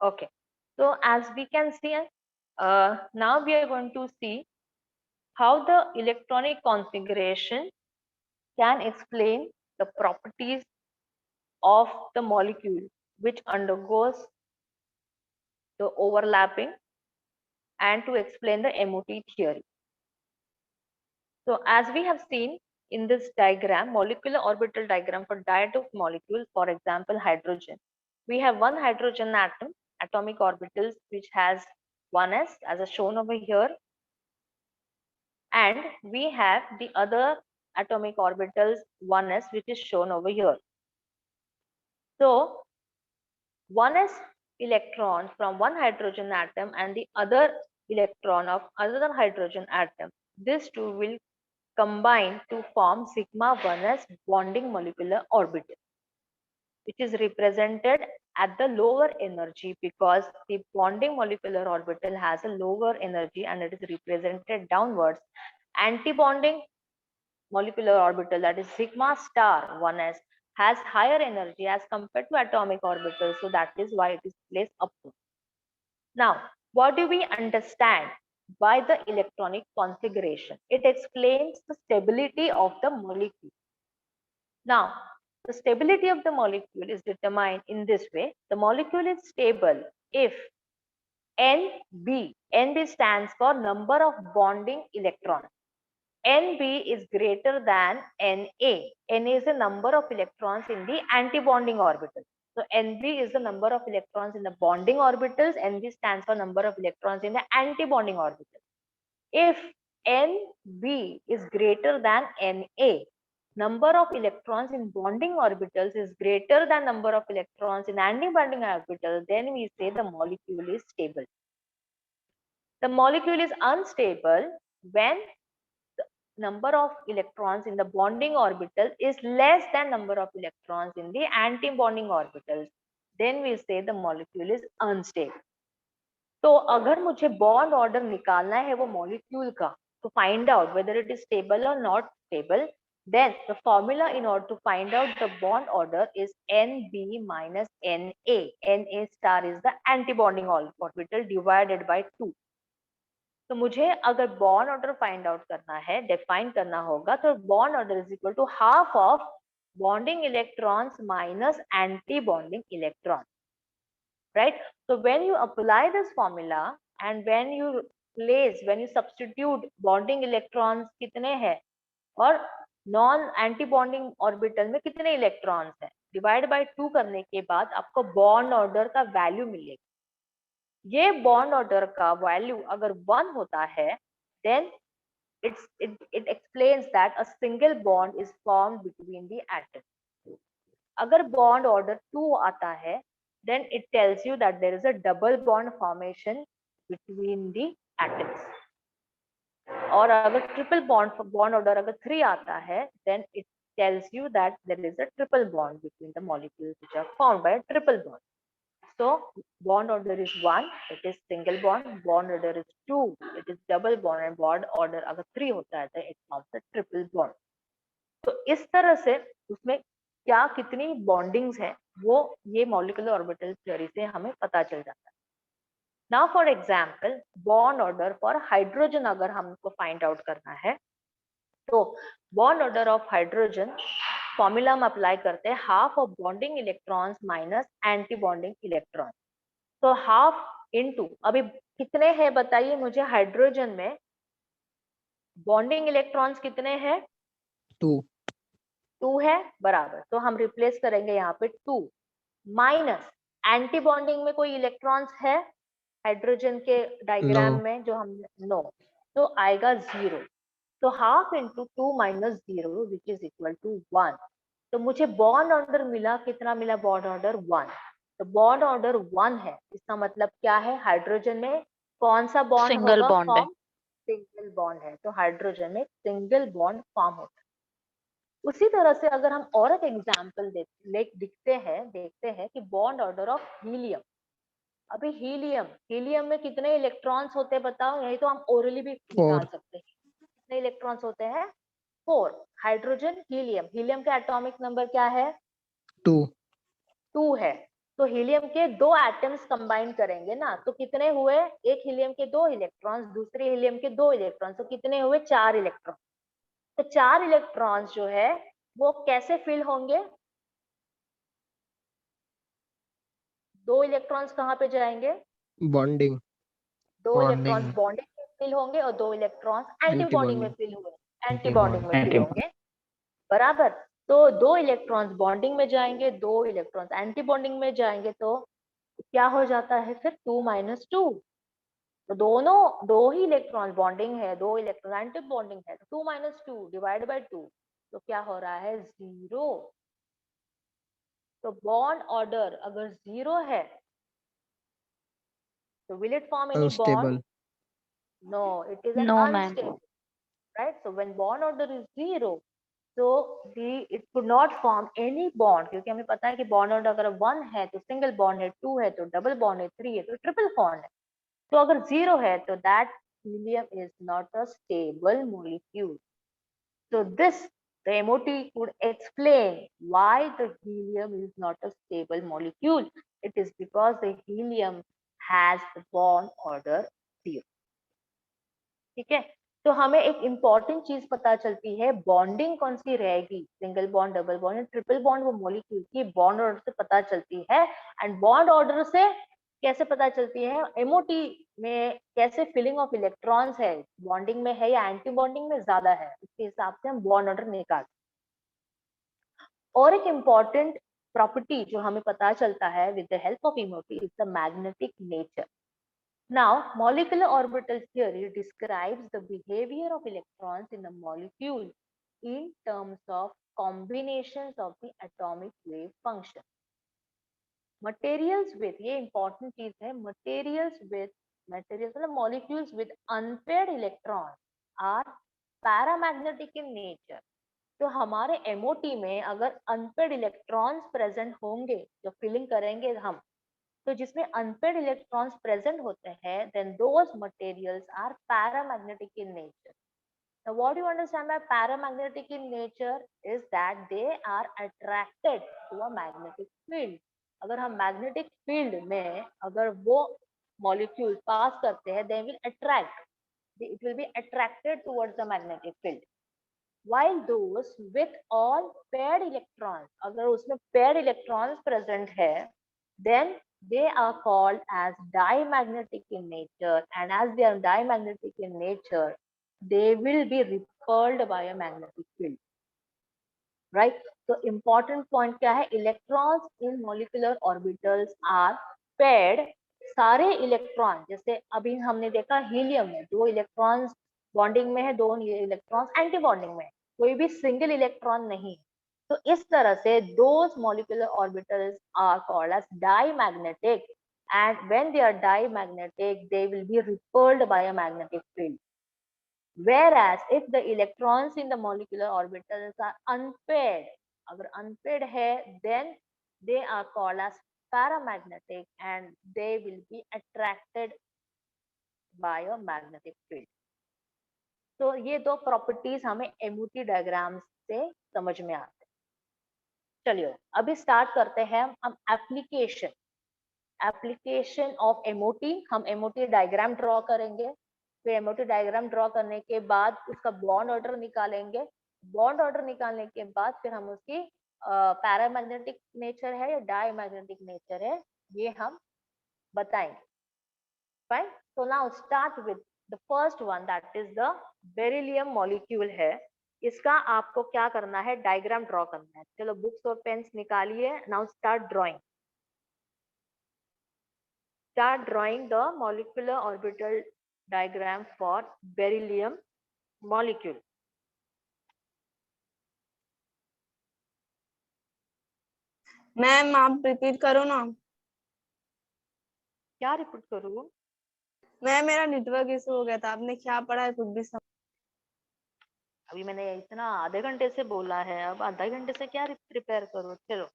Okay, so as we can see, now we are going to see how the electronic configuration can explain the properties of the molecule which undergoes the overlapping, and to explain the MOT theory. So as we have seen in this diagram, molecular orbital diagram for diatomic molecules, for example, hydrogen. We have one hydrogen atom, atomic orbitals, which has 1s as shown over here. And we have the other atomic orbitals 1s, which is shown over here. So 1s electron from one hydrogen atom and the other electron of another hydrogen atom, these two will combine to form sigma 1s bonding molecular orbital, which is represented at the lower energy because the bonding molecular orbital has a lower energy and it is represented downwards. Anti-bonding molecular orbital, that is sigma star 1s, has higher energy as compared to atomic orbital, so that is why it is placed upward. Now, what do we understand by the electronic configuration? It explains the stability of the molecule. Now, the stability of the molecule is determined in this way. The molecule is stable if NB stands for number of bonding electrons. NB is greater than Na. Na is the number of electrons in the anti-bonding orbital. So NB is the number of electrons in the bonding orbitals. NB stands for number of electrons in the anti-bonding orbital. If NB is greater than Na, number of electrons in bonding orbitals is greater than number of electrons in anti-bonding orbitals, then we say the molecule is stable. The molecule is unstable when number of electrons in the bonding orbital is less than number of electrons in the anti-bonding orbitals, then we say the molecule is unstable. तो अगर मुझे bond order निकालना है वो molecule का, to find out whether it is stable or not stable, then the formula in order to find out the bond order is Nb minus Na. Na star is the anti-bonding orbital divided by 2. तो मुझे अगर bond order find out करना है, define करना होगा, तो bond order is equal to half of bonding electrons minus anti bonding electron, right? So when you apply this formula and when you substitute bonding electrons कितने हैं और non anti bonding orbital में कितने electrons हैं, divide by 2 करने के बाद आपको बॉन्ड ऑर्डर का वैल्यू मिलेगा. ये बॉन्ड ऑर्डर का वैल्यू अगर 1 होता है, then it explains that a single bond is formed between the atoms. अगर बॉन्ड ऑर्डर 2 आता है, then it tells you that there is a double bond formation between the atoms. और अगर triple bond order अगर 3 आता है, then it tells you that there is a triple bond between the molecules which are formed by a triple bond. So bond order is 1, it is single bond. Bond order is 2, it is double bond. And bond order अगर 3 होता है, तो it forms a triple bond. तो इस तरह से उसमें क्या कितनी बॉन्डिंग्स है वो ये मॉलिक्यूलर ऑर्बिटल थ्योरी से हमें पता चल जाता है. Now for example, bond order for hydrogen अगर हमको फाइंड आउट करना है, तो bond order of hydrogen formula हम अप्लाई करते हैं half of bonding electrons minus anti bonding electron. तो हाफ इनटू, अभी कितने हैं बताइए मुझे हाइड्रोजन में बॉन्डिंग इलेक्ट्रॉन्स कितने हैं? 2 है, बराबर. तो हम रिप्लेस करेंगे यहाँ पे 2 माइनस एंटी बॉन्डिंग में कोई इलेक्ट्रॉन्स है हाइड्रोजन के डायग्राम में जो हम नो, तो आएगा 0. तो half into 2 minus 0 which is equal to 1. तो मुझे बॉन्ड ऑर्डर मिला, कितना मिला? Bond order 1. तो बॉन्ड ऑर्डर 1 है, इसका मतलब क्या है? हाइड्रोजन में कौन सा बॉन्ड सिंगल होगा? बॉन्ड है, सिंगल बॉन्ड है. तो हाइड्रोजन में सिंगल बॉन्ड फॉर्म होता है. उसी तरह से अगर हम और एक एग्जाम्पल देखते हैं कि बॉन्ड ऑर्डर ऑफ हीलियम. अभी हीलियम में कितने इलेक्ट्रॉन्स होते हैं बताओ? यही तो हम ओरली भी निकाल सकते हैं. कितने इलेक्ट्रॉन्स होते हैं? 4. हाइड्रोजन हीलियम का एटॉमिक नंबर क्या है? 2 है. तो हीलियम के दो एटम्स कंबाइन करेंगे ना, तो कितने हुए, एक हीलियम के दो इलेक्ट्रॉन्स, दूसरे हीलियम के दो इलेक्ट्रॉन्स, तो कितने हुए, 4 इलेक्ट्रॉन। तो 4 इलेक्ट्रॉन्स जो है वो कैसे फिल होंगे, दो इलेक्ट्रॉन्स कहाँ पे जाएंगे, बॉन्डिंग, दो इलेक्ट्रॉन्स बॉन्डिंग, बॉन्डिंग में फिल होंगे और दो इलेक्ट्रॉन्स एंटी एंटी बॉन्डिंग में बॉन्डिंग। फिल हुए, एंटी एंटी बॉन्डिंग बॉन्ड, में फिल होंगे, बराबर। तो दो इलेक्ट्रॉन्स बॉन्डिंग में जाएंगे, दो इलेक्ट्रॉन्स एंटी बॉन्डिंग में जाएंगे, तो क्या हो जाता है फिर, 2 - 2। तो दोनों दो ही इलेक्ट्रॉन बॉन्डिंग है, दो इलेक्ट्रॉन एंटी बॉन्डिंग है, तो 2 - 2 डिवाइड बाई 2, तो क्या हो रहा है, 0। तो बॉन्ड ऑर्डर अगर 0 है तो will it form any bond, unstable. No, it is an no ma'am, unstable, right. So when bond order is 0, so it could not form any bond, क्योंकि हमें पता है कि बॉन्ड ऑर्डर अगर 1 है तो सिंगल बॉन्ड है, 2 है तो डबल बॉन्ड है, 3 है तो ट्रिपल बॉन्ड है। तो अगर 0 है तो that helium is not a stable molecule. So this, the MOT could explain why the helium is not a stable molecule. It is because the helium has the bond order 0. ठीक है, तो हमें एक इंपॉर्टेंट चीज पता चलती है, bonding कौन सी रहेगी, single bond, double bond, triple bond, वो मॉलिक्यूल की बॉन्ड ऑर्डर से पता चलती है। एंड बॉन्ड ऑर्डर से कैसे पता चलती है, एमओटी में कैसे फिलिंग ऑफ इलेक्ट्रॉन्स है, बॉन्डिंग में है या एंटी बॉन्डिंग में ज्यादा है, उसके हिसाब से हम बॉन्ड ऑर्डर निकालते हैं। और एक इम्पॉर्टेंट प्रॉपर्टी जो हमें पता चलता है with the help of MOT is the magnetic nature. Now, molecular orbital theory describes the behavior of electrons in a molecule in terms of combinations of the atomic wave function. Materials with, ये important चीज है, materials मतलब molecules with unpaired electrons are paramagnetic in nature. तो हमारे MOT में अगर unpaired electrons present होंगे, जो फिलिंग करेंगे हम, तो जिसमें अनपेड इलेक्ट्रॉन्स प्रेजेंट होते हैं, then those materials are paramagnetic in nature. Now what you understand by paramagnetic in nature is that they are attracted to a magnetic field. अगर हम magnetic field में अगर वो molecule पास करते हैं, they will attract, it will be attracted towards the magnetic field. While those with all paired electrons, अगर उसमें paired electrons present है, then they are called as diamagnetic in nature, and as they are diamagnetic in nature, they will be repelled by a magnetic field, right? So important point क्या है, electrons in molecular orbitals are paired. सारे electron, जैसे अभी हमने देखा helium में दो electrons bonding में है, दो इलेक्ट्रॉन्स एंटी बॉन्डिंग में, कोई भी सिंगल इलेक्ट्रॉन नहीं। तो इस तरह से those molecular orbitals are called as diamagnetic, and when they are diamagnetic they will be repelled by a magnetic field. Whereas if the electrons in the molecular orbitals are unpaired, अगर unpaired है, then they are called as paramagnetic and they will be attracted by a magnetic field. तो ये दो properties हमें MOT diagram से समझ में आते हैं। चलिए अभी स्टार्ट करते हैं हम एप्लीकेशन ऑफ MOT। हम MOT डायग्राम ड्रॉ करेंगे, फिर MOT डायग्राम ड्रॉ करने के बाद उसका बॉन्ड ऑर्डर निकालेंगे, बॉन्ड ऑर्डर निकालने के बाद फिर हम उसकी पैरामैग्नेटिक नेचर है या डायमैग्नेटिक नेचर है, ये हम बताएंगे। Fine, so now start with the first one, that is the beryllium molecule है। इसका आपको क्या करना है, डायग्राम ड्रॉ करना है। चलो बुक्स और पेन्स निकालिए, now start drawing. Start drawing the molecular orbital diagram for beryllium molecule. Ma'am आप रिपीट करो ना। क्या रिपीट करूँ? मैम मेरा नेटवर्क इशू हो गया था, आपने क्या पढ़ा है खुद भी समझ। अभी मैंने इतना आधे घंटे से बोला है, अब आधा घंटे से क्या प्रिपेयर करूँ। चलो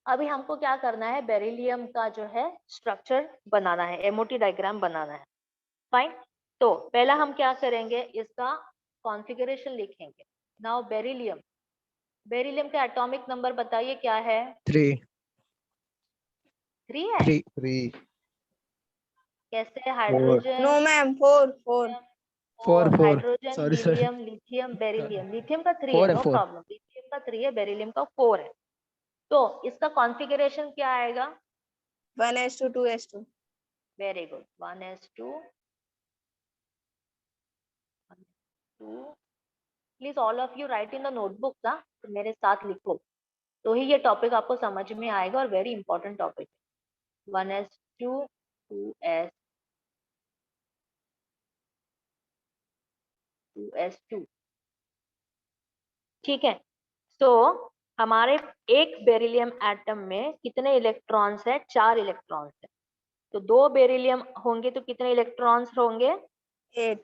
अभी हमको क्या करना है, बेरिलियम का जो है स्ट्रक्चर बनाना है, MOT डायग्राम बनाना है। फाइन, तो पहला हम क्या करेंगे, इसका कॉन्फ़िगरेशन लिखेंगे। नाउ बेरिलियम, बेरिलियम का एटॉमिक नंबर बताइए क्या है? 3 थ्री है। 3 कैसे? Hydrogen, no ma'am, 4 4। 4 4 hydrogen, sorry helium, lithium, beryllium. Lithium का 3 है, 4 है नो 4 प्रॉब्लम। लिथियम का 3 है, बेरिलियम का 4 है। तो इसका कॉन्फ़िगरेशन क्या आएगा? 1s2 2s2। Very good. 1s2 2। Please all of you right in the notebook ना, तो मेरे साथ लिखो, तो ही ये टॉपिक आपको समझ में आएगा और वेरी इंपॉर्टेंट टॉपिक है। 1s2 2s 2s2। ठीक है। तो हमारे एक बेरिलियम एटम में कितने इलेक्ट्रॉन्स है? 4 इलेक्ट्रॉन्स है। तो 2 बेरिलियम होंगे तो कितने इलेक्ट्रॉन्स होंगे? 8।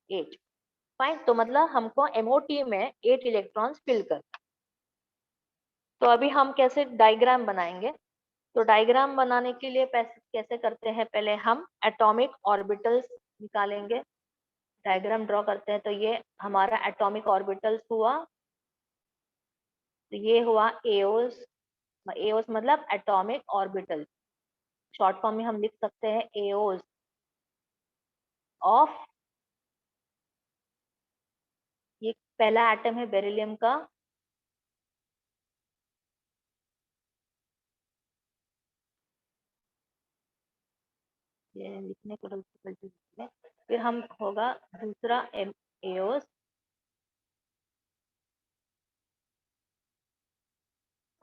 8। फाइन। तो मतलब हमको MOT में 8 इलेक्ट्रॉन्स फिल कर। तो अभी हम कैसे डायग्राम बनाएंगे? तो डायग्राम बनाने के लिए कैसे करते हैं? पहले हम एटॉमिक ऑर्बिटल्स निकालेंगे। डायग्राम ड्रॉ करते हैं। तो ये हमारा एटॉमिक ऑर्बिटल्स हुआ। तो ये हुआ एओस। एओस मतलब एटॉमिक ऑर्बिटल। शॉर्ट फॉर्म में हम लिख सकते हैं एओस ऑफ। ये पहला एटम है बेरिलियम का। ये लिखने को गलती है। फिर हम होगा दूसरा AOs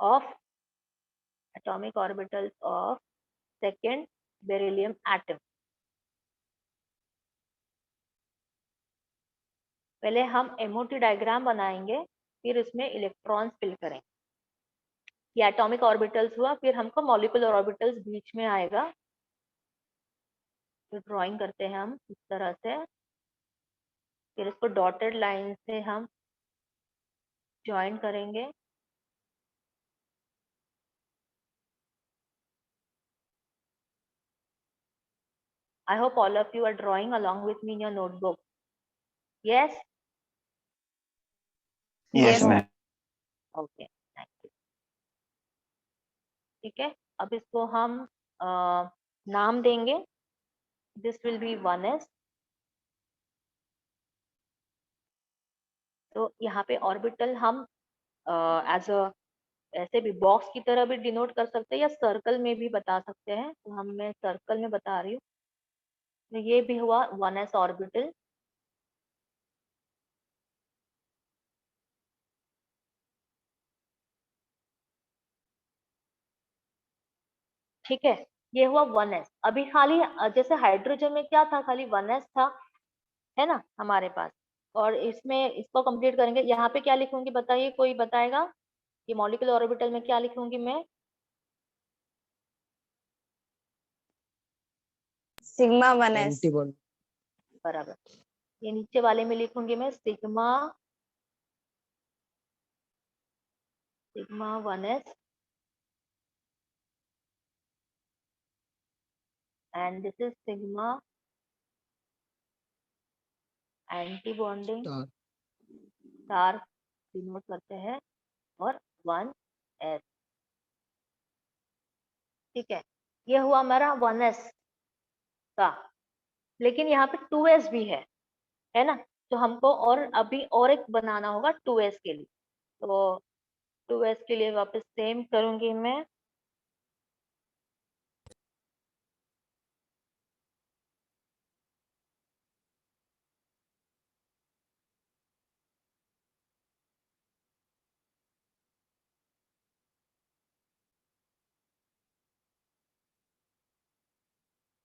of atomic orbitals of second beryllium atom. पहले हम MOT डायग्राम बनाएंगे, फिर उसमें इलेक्ट्रॉन्स फिल करेंगे। ये एटॉमिक ऑर्बिटल्स हुआ। फिर हमको मॉलिक्यूलर ऑर्बिटल्स बीच में आएगा। तो ड्राइंग करते हैं हम इस तरह से। फिर इसको डॉटेड लाइन से हम ज्वाइन करेंगे। I hope all of you are drawing along with me in your notebook. Yes? Yes, Yes, ma'am. Okay. Thank you. ठीक है। अब इसको हम नाम देंगे। This will be 1s। तो यहाँ पे ऑर्बिटल हम एज अ ऐसे भी बॉक्स की तरह भी डिनोट कर सकते हैं या सर्कल में भी बता सकते हैं। तो हम मैं सर्कल में बता रही हूँ। तो ये भी हुआ 1s ऑर्बिटल। ठीक है। ये हुआ 1s। अभी खाली जैसे हाइड्रोजन में क्या था? खाली 1s था, है ना हमारे पास। और इसमें इसको कंप्लीट करेंगे। यहाँ पे क्या लिखूंगी बताइए, कोई बताएगा कि मॉलिक्यूलर ऑर्बिटल में क्या लिखूंगी मैं? Sigma 1s। एंटीबॉडी बराबर। ये नीचे वाले में लिखूंगी मैं sigma 1s and this is sigma anti bonding star star denote करते हैं और 1s। ठीक है। ये हुआ हमारा 1s का। लेकिन यहाँ पे 2s भी है ना। तो हमको और अभी और एक बनाना होगा 2s के लिए। तो 2s के लिए वापस सेम करूंगी मैं।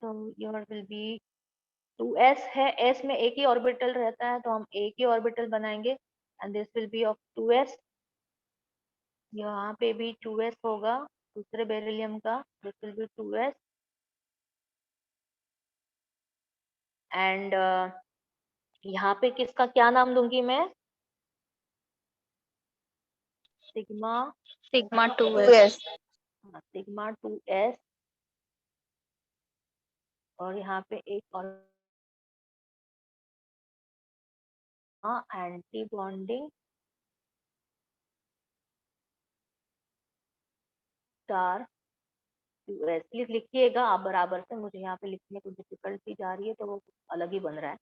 तो योर विल बी 2s है। s में एक ही ऑर्बिटल रहता है, तो हम एक ही ऑर्बिटल बनाएंगे and this will be of 2s। यहाँ पे भी 2s होगा दूसरे बेरिलियम का। This will be 2s and यहाँ पे किसका क्या नाम दूंगी मैं? Sigma sigma 2s। 2s। Sigma 2s। और यहाँ पे एक और anti bonding star 2s। Please लिखिएगा आप बराबर से, मुझे यहाँ पे लिखने को डिफिकल्टी जा रही है तो वो अलग ही बन रहा है।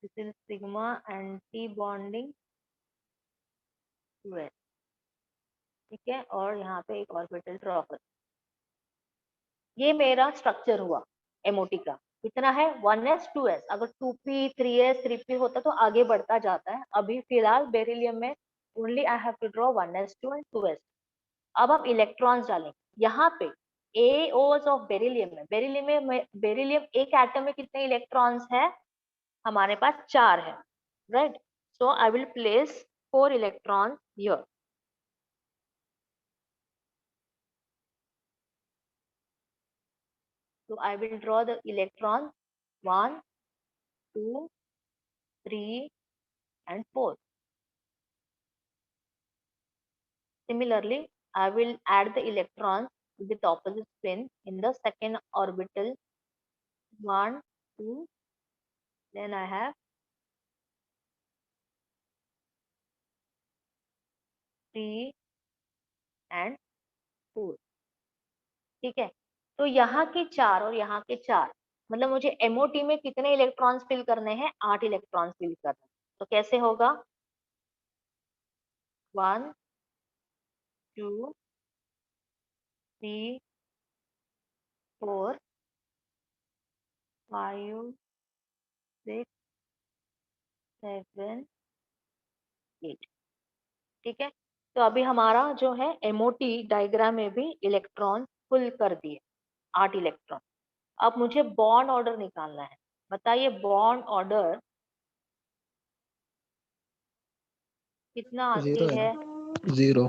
This is sigma anti bonding 2s, ठीक है, और यहाँ पे एक ऑर्बिटल ड्रॉ कर। ये मेरा स्ट्रक्चर हुआ एमओटी का। कितना है 1s 2s। अगर 2p 3s 3p होता तो आगे बढ़ता जाता है। अभी फिलहाल बेरिलियम में only I have to draw 1s2 and 2s। अब हम इलेक्ट्रॉन्स डालेंगे यहाँ पे। AOs ऑफ बेरिलियम एक एटम में कितने इलेक्ट्रॉन्स है? हमारे पास 4 है, right. So I will place 4 electrons here. So I will draw the electron 1, 2, 3 and 4. Similarly, I will add the electrons with opposite spin in the second orbital 1, 2, then I have 3 and 4. ठीक है, तो यहाँ के 4 और यहाँ के 4, मतलब मुझे MOT में कितने इलेक्ट्रॉन्स फिल करने हैं? 8 इलेक्ट्रॉन्स फिल करने हैं। तो कैसे होगा? 1, 2, 3, 4, 5, 6, 7, 8। ठीक है, तो अभी हमारा जो है MOT डायग्राम में भी इलेक्ट्रॉन फुल कर दिए, 8 इलेक्ट्रॉन। अब मुझे बॉन्ड ऑर्डर निकालना है। बताइए बॉन्ड ऑर्डर कितना आती 0 है? है, 0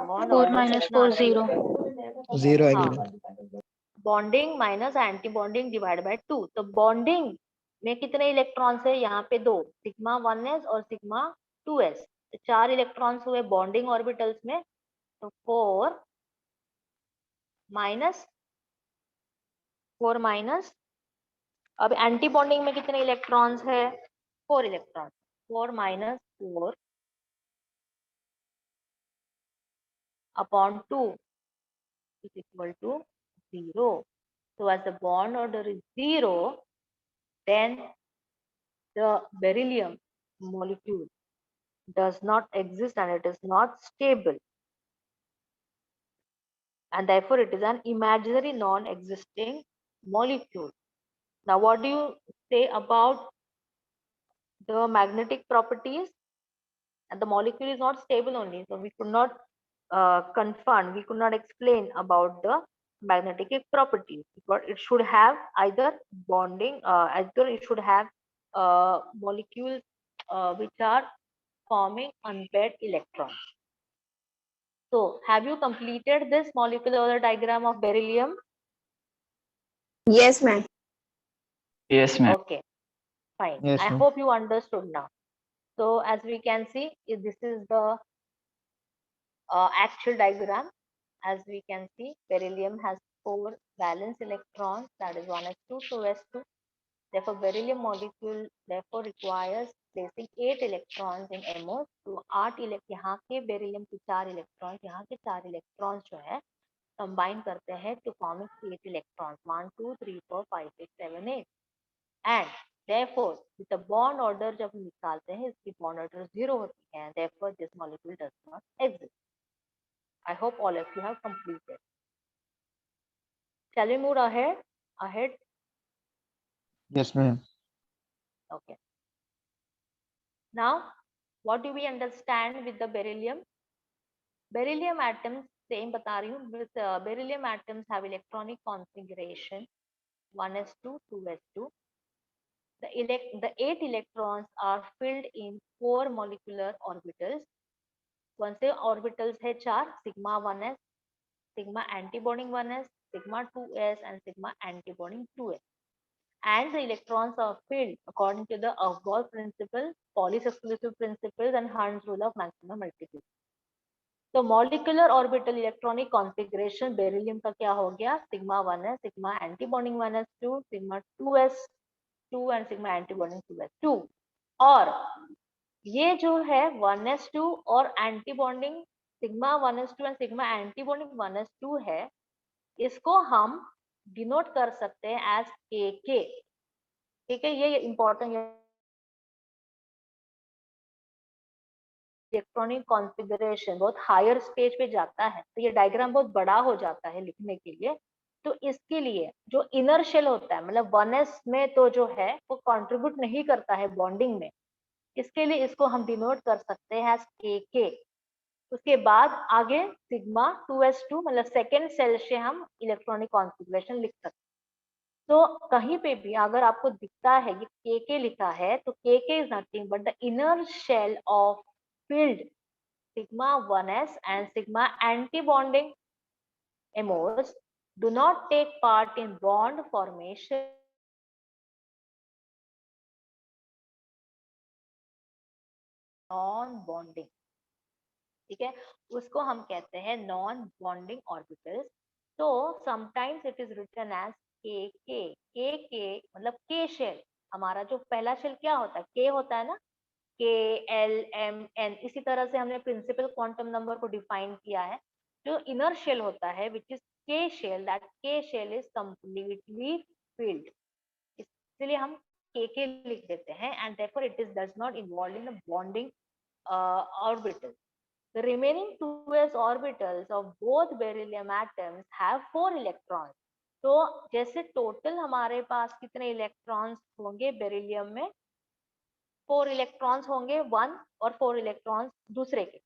बॉन्ड 4 ऑर्डर minus कितना 4 आती 0 है? 0 है हाँ, madam. Bonding minus anti bonding divide by 2। तो बॉन्डिंग में कितने इलेक्ट्रॉन्स है? यहाँ पे 2, सिग्मा 1s और सिग्मा 2s। तो 4 इलेक्ट्रॉन्स हुए बॉन्डिंग ऑर्बिटल्स में। तो 4 माइनस, अब एंटी बॉन्डिंग में कितने इलेक्ट्रॉन्स है? 4 electron. 4 minus 4 upon 2 is equal to 0. So as the bond order is 0, then the beryllium molecule does not exist and it is not stable, and therefore it is an imaginary non-existing molecule. Now what do you say about the magnetic properties? And the molecule is not stable only, so we could not we could not explain about the magnetic properties, because it should have either bonding, either it should have molecules which are forming unpaired electrons. So have you completed this molecular diagram of beryllium? Yes, ma'am. Yes, ma'am. Okay, fine. Yes, I ma'am. hope you understood now. So as we can see, this is the actual diagram. As we can see, beryllium has 4 valence electrons, that is 1s2, 2s2. Therefore, beryllium molecule therefore requires placing 8 electrons in MO to 8 यहाँ के beryllium के 4 electrons, यहाँ के 4 electrons जो है combine करते हैं to form 8 electrons, 1, 2, 3, 4, 5, 6, 7, 8. And therefore, with the bond order जब निकालते हैं, इसकी bond order 0 होती है. Therefore, this molecule does not exist. I hope all of you have completed. Shall we move ahead? Yes, ma'am. Okay. Now, what do we understand with the beryllium? Beryllium atoms, same बता रही हूँ. With beryllium atoms have electronic configuration 1s2, 2s2. The 8 electrons are filled in 4 molecular orbitals. कौन से orbitals है? 4, sigma 1s, sigma antibonding 1s, sigma 2s, and sigma antibonding 2s. And the electrons are filled according to the Aufbau principle, Pauli's exclusive principles, and Hund's rule of maximum multiplicity. तो molecular orbital electronic configuration beryllium का क्या हो गया? Sigma 1s, sigma anti bonding 1s2, sigma 2s2 and sigma anti bonding 2s2. और ये जो है 1s2 और anti bonding sigma 1s2 and sigma anti bonding 1s2 है, इसको हम डिनोट कर सकते हैं एज के। ठीक है, ये इंपॉर्टेंट इलेक्ट्रॉनिक कॉन्फ़िगरेशन बहुत हायर स्टेज पे जाता है तो ये डायग्राम बहुत बड़ा हो जाता है लिखने के लिए। तो इसके लिए जो इनर शेल होता है, मतलब 1s में तो जो है वो कंट्रीब्यूट नहीं करता है बॉन्डिंग में, इसके लिए इसको हम डिनोट कर सकते हैं एज के। उसके बाद आगे सिग्मा 2s2 मतलब सेकेंड सेल से हम इलेक्ट्रॉनिक कॉन्फ़िगरेशन लिख सकते हैं। तो कहीं पे भी अगर आपको दिखता है ये के लिखा है तो K is nothing but the inner shell of filled sigma 1s and sigma antibonding MOs do not take part in bond formation non bonding। ठीक है, उसको हम कहते हैं नॉन बॉन्डिंग ऑर्बिटल्स। तो sometimes it is written as K मतलब के shell. हमारा जो पहला शेल क्या होता है, के होता है ना, के एल एम एन। इसी तरह से हमने प्रिंसिपल क्वांटम नंबर को डिफाइन किया है। जो इनर शेल होता है विच इज के शेल, दैट के शेल इज कंप्लीटली फिल्ड, इसलिए हम के लिख देते हैं and therefore it is does not involve in the bonding orbital. The remaining 2s orbitals of both beryllium atoms have 4 electrons। तो जैसे टोटल हमारे पास कितने इलेक्ट्रॉन्स होंगे बेरिलियम में, 4 इलेक्ट्रॉन्स होंगे वन और 4 इलेक्ट्रॉन्स दूसरे के,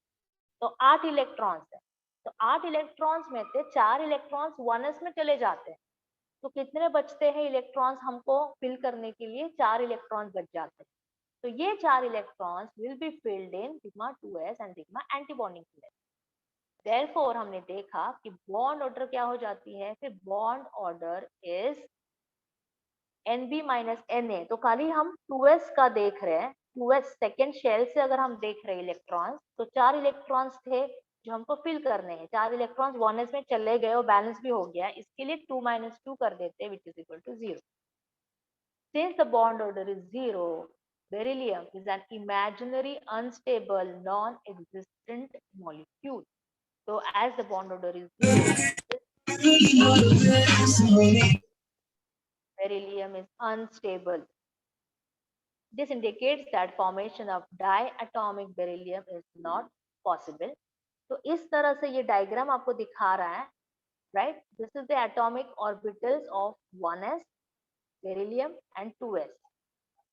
तो 8 इलेक्ट्रॉन्स है। तो 8 इलेक्ट्रॉन्स में से 4 इलेक्ट्रॉन्स 1s में चले जाते हैं, तो कितने बचते हैं इलेक्ट्रॉन्स हमको फिल करने के लिए, 4 इलेक्ट्रॉन्स बच जाते हैं। तो ये 4 electrons will be filled in sigma 2s and sigma antibonding 2s। Therefore हमने देखा कि बॉन्ड ऑर्डर क्या हो जाती है, फिर bond order is NB minus Na। तो खाली हम 2s का देख रहे हैं, 2s सेकेंड शेल से अगर हम देख रहे हैं इलेक्ट्रॉन्स, तो 4 इलेक्ट्रॉन्स थे जो हमको फिल करने हैं, 4 इलेक्ट्रॉन्स 1s में चले गए और बैलेंस भी हो गया, इसके लिए 2 माइनस 2 कर देते हैं which is equal to 0। Since the bond order is 0, beryllium is an imaginary unstable non-existent molecule। So as the bond order is 0, beryllium is unstable। This indicates that formation of diatomic beryllium is not possible। तो इस तरह से ये diagram आपको दिखा रहा है, right? This is the atomic orbitals of 1s, beryllium and 2s।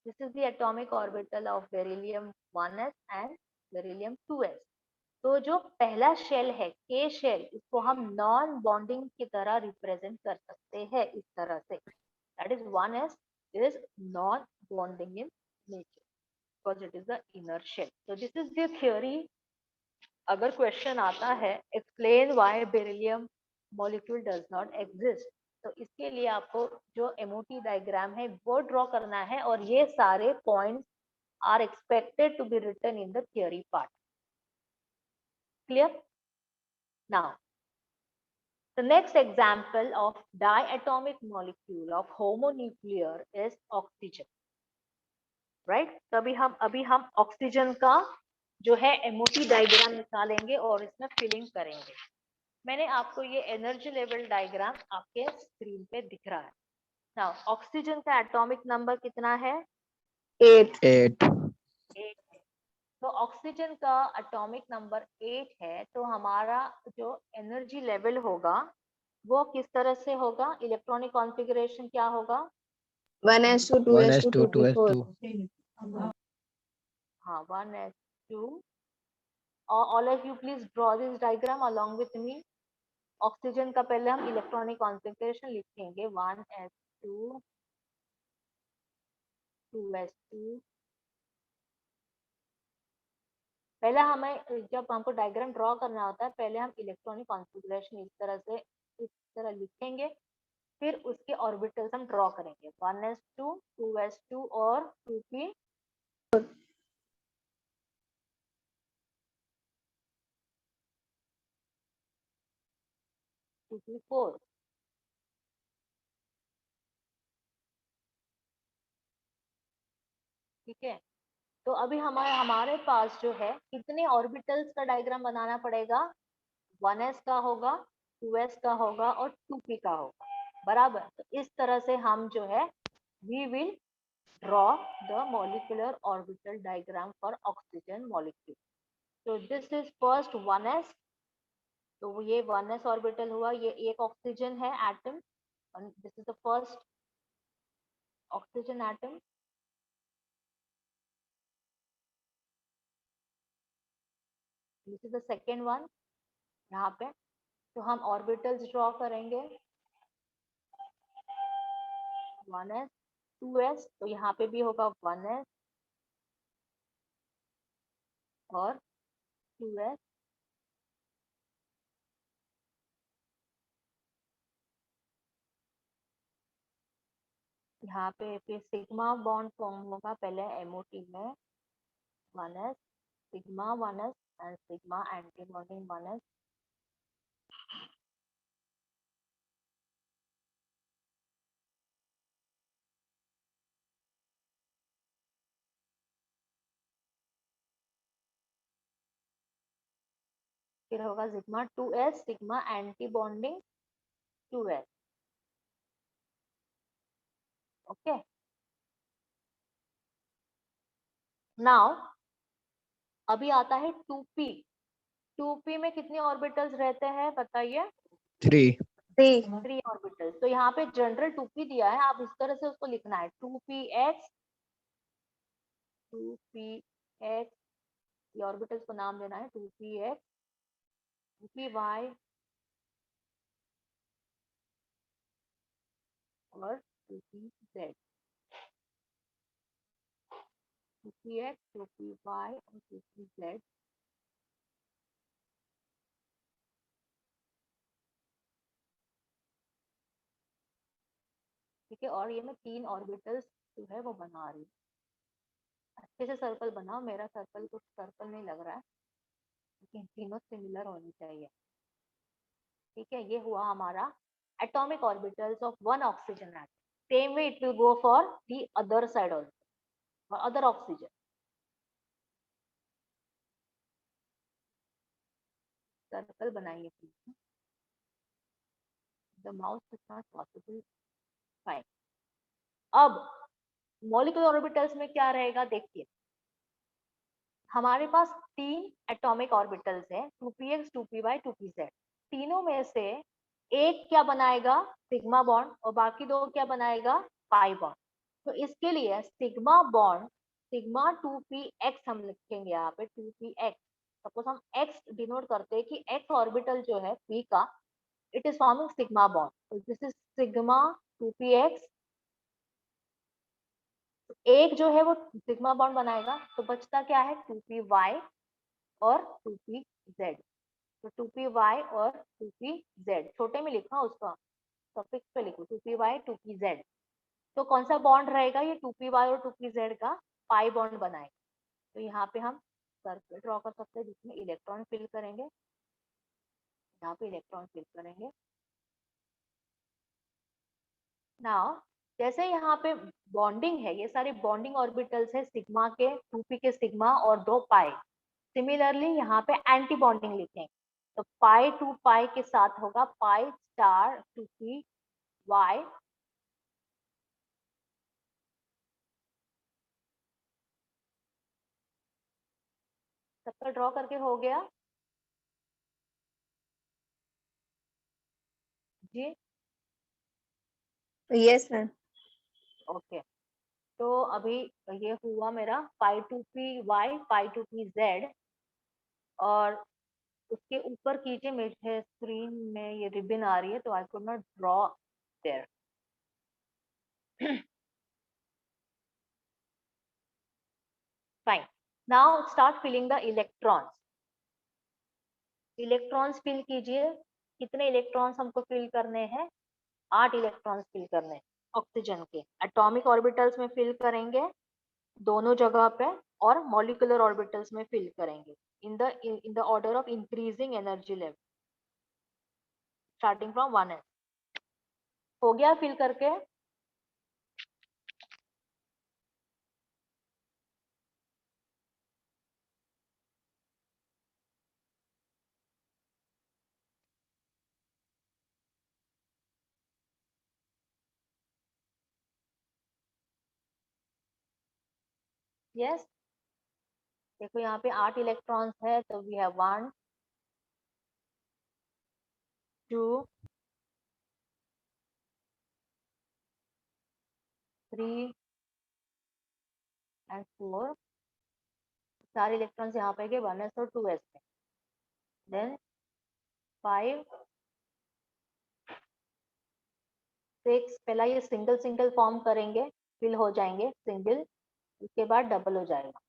This is the atomic orbital of beryllium 1s and beryllium 2s। तो जो पहला शेल है के शेल, इसको हम नॉन बॉन्डिंग की तरह रिप्रेजेंट कर सकते हैं इस तरह से, that is 1s is non bonding in nature because it is the inner shell। so this is the theory। अगर क्वेश्चन आता है explain why beryllium molecule does not exist, तो इसके लिए आपको जो MOT डायग्राम है वो ड्रॉ करना है और ये सारे points are expected to be written in the theory part। clear? Now the next example of diatomic molecule of homonuclear is oxygen। Right? तभी हम अभी हम ऑक्सीजन का जो है MOT डायग्राम निकालेंगे और इसमें फिलिंग करेंगे। मैंने आपको ये एनर्जी लेवल डायग्राम आपके स्क्रीन पे दिख रहा है। नाउ ऑक्सीजन का एटॉमिक नंबर कितना है? 8। 8 8। तो ऑक्सीजन का एटॉमिक नंबर 8 है, तो हमारा जो एनर्जी लेवल होगा वो किस तरह से होगा, इलेक्ट्रॉनिक कॉन्फ़िगरेशन क्या होगा? 1s2 2s2 1s2 2p4। 2s2 हाँ 1s2। all of you please draw this diagram along with me। Oxygen का पहले हम इलेक्ट्रॉनिक कॉन्फ़िगरेशन लिखेंगे 1s2 2s2। पहले हमें जब हमको डायग्राम ड्रॉ करना होता है, पहले हम इलेक्ट्रॉनिक कॉन्फ़िगरेशन इस तरह से इस तरह लिखेंगे, फिर उसके ऑर्बिटल्स हम ड्रॉ करेंगे 1s2 2s2 और 2p 2p4। ठीक है, तो अभी हमारे पास जो है कितने ऑर्बिटल्स का डायग्राम बनाना पड़ेगा, 1s का होगा, 2s का होगा और 2p का होगा, बराबर। तो इस तरह से हम जो है we will draw the molecular orbital diagram for oxygen molecule. So this is first 1s, तो ये 1s ऑर्बिटल हुआ, ये एक ऑक्सीजन है atom, and this is the first oxygen atom. This is the second one, यहाँ पे तो हम ऑर्बिटल्स ड्रॉ करेंगे 1s 2s, तो यहाँ पे भी होगा 1s और 2s, यहाँ पे फिर सिग्मा बॉन्ड फॉर्म होगा पहले MOT में 1s sigma 1s and sigma anti bonding 1s, फिर होगा sigma 2s sigma anti bonding 2s। Okay, now अभी आता है 2p। 2p में कितने ऑर्बिटल्स रहते हैं बताइए? 3 3 ऑर्बिटल्स। तो यहाँ पे जनरल 2p दिया है, आप इस तरह से उसको लिखना है 2px 2px, ये ऑर्बिटल्स को नाम देना है 2px 2py और 2pz, 2px 2py और 2pz। ठीक है, और ये मैं 3 ऑर्बिटल्स जो है वो बना रही हूँ। अच्छे से सर्कल बनाओ, मेरा सर्कल कुछ सर्कल नहीं लग रहा है, लेकिन तीनों सिमिलर होनी चाहिए। ठीक है, ये हुआ हमारा atomic orbitals of one oxygen atom. Same way it will go for the other side also, for other oxygen. Circle बनाइए please, the mouse is not possible. Fine, अब मॉलिक्यूलर ऑर्बिटल्स में क्या रहेगा देखिए, हमारे पास 3 एटॉमिक ऑर्बिटल्स हैं 2px 2py 2pz। तीनों में से एक क्या बनाएगा सिग्मा बॉन्ड और बाकी 2 क्या बनाएगा पाई बॉन्ड। तो इसके लिए सिग्मा बॉन्ड सिग्मा 2px हम लिखेंगे यहाँ पे 2px। सपोज हम x डिनोट करते हैं कि x ऑर्बिटल जो है p का, it is forming sigma bond, तो दिस इज सिग्मा 2px। एक जो है वो सिग्मा बॉन्ड बनाएगा, तो बचता क्या है 2py और 2pz। तो 2py और 2pz छोटे में लिखा उसका सफिक्स पे लिखो 2py 2pz। तो कौन सा बॉन्ड रहेगा, ये 2py और 2pz का पाई बॉन्ड बनाएगा। तो यहाँ पे हम सर्कल ड्रॉ कर सकते हैं जिसमें इलेक्ट्रॉन फिल करेंगे, यहाँ पे इलेक्ट्रॉन फिल करेंगे। नाउ जैसे यहाँ पे बॉन्डिंग है, ये सारे बॉन्डिंग ऑर्बिटल्स है सिग्मा के, 2p के सिग्मा और 2 पाई। सिमिलरली यहाँ पे एंटी बॉन्डिंग लिखेंगे, तो पाई 2 पाई के साथ होगा pi star 2p y। Circle draw करके हो गया जी? Yes ma'am. ओके, तो अभी ये हुआ मेरा पाई 2p y पाई 2p z। और उसके ऊपर कीजिए, मेरे स्क्रीन में ये रिबन आ रही है तो I could not draw there. Fine, now start filling the electrons. Electrons fill कीजिए, कितने इलेक्ट्रॉन्स हमको फिल करने हैं, 8 इलेक्ट्रॉन्स फिल करने हैं ऑक्सीजन के। एटॉमिक ऑर्बिटल्स में फिल करेंगे दोनों जगह पे, और मॉलिक्यूलर ऑर्बिटल्स में फिल करेंगे in the order of increasing energy level starting from 1s। हो गया फिल करके? यस, देखो यहाँ पे 8 इलेक्ट्रॉन्स है, तो वी हैव 1 2 3 एंड 4। 4 इलेक्ट्रॉन्स यहाँ पे गए 1s और 2s में। देन 5 6, पहला ये सिंगल सिंगल फॉर्म करेंगे, फिल हो जाएंगे सिंगल, उसके बाद डबल हो जाएगा।